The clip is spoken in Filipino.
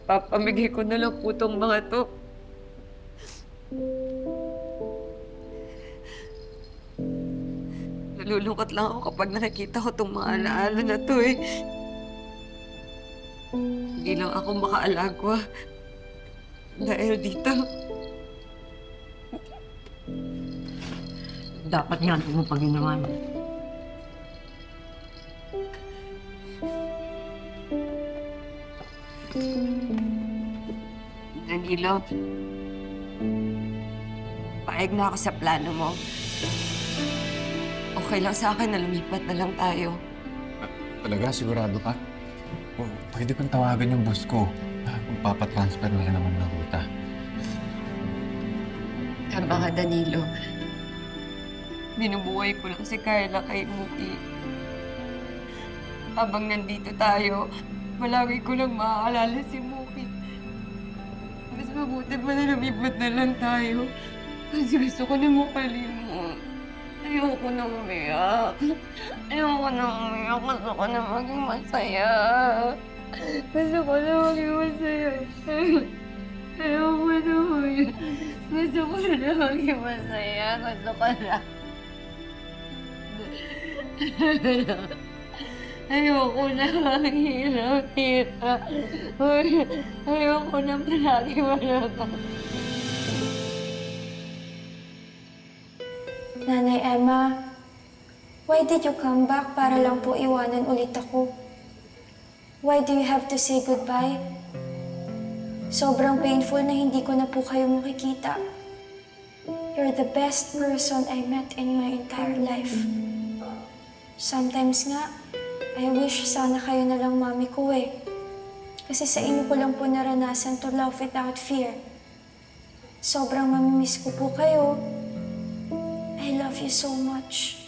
Papamigay ko na lang po tong mga to. Nalulungkot lang ako kapag nakikita ko tong mga alaala na to eh. Hindi lang ako makaalagwa dahil dito. Dapat nga mo pag ginawa mo. Danilo, paeg na ako sa plano mo. Okay lang sa akin na lumipat na lang tayo. Talaga? Sigurado ka? O, pwede kang tawagan yung boss ko. Magpapatransfer na rin naman ng ruta. Tama ka, Danilo. Binubuhay ko lang si Carla kay Muki. Habang nandito tayo, malagi ko lang maaalala si Muki. Mas mabuti pa na lumipat na lang tayo. Kasi gusto ko na makalimot. Ayoko na umiyak. Ayoko na umiyak. Gusto ko na maging masaya. Gusto ko na maging masaya. Ayoko na umiyak. Gusto ko na maging masaya. Gusto ko na. Ayoko na hirap-hirap. Ayoko na palagi malabang. Nanay Emma, why did you come back para lang po iwanan ulit ako? Why do you have to say goodbye? Sobrang painful na hindi ko na po kayo makikita. You're the best person I met in my entire life. Sometimes nga, I wish sana kayo na lang mami ko eh. Kasi sa inyo ko lang po naranasan to love without fear. Sobrang mamimiss ko po kayo. I love you so much.